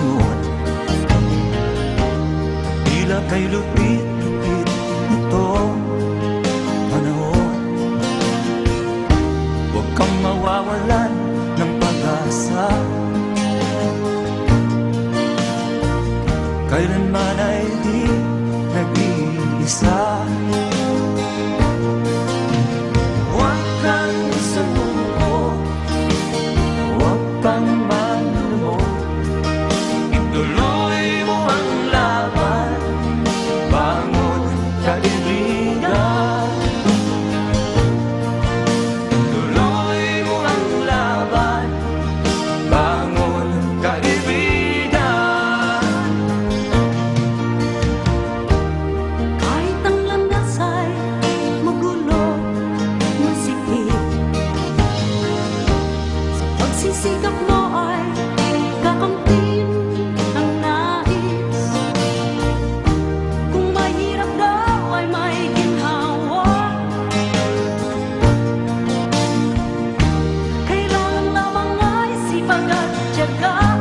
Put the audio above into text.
bangon. Tila kay lupit-lupit itong panahon. Huwag kang mawawalan ng pag-asa, kailanman ay di nag-iisa. Huwag kang sumuko, huwag kang manlumog, ituloy mo ang laban, bangon kaibigan. Ituloy mo ang laban, bangon kaibigan. Kahit ang landas ay magulo, masikip, sa pagsisikap mo ay kakamtin ang nais. Kung mahirap daw ay may ginhawa, kailangan lamang ay sipag at tiyaga.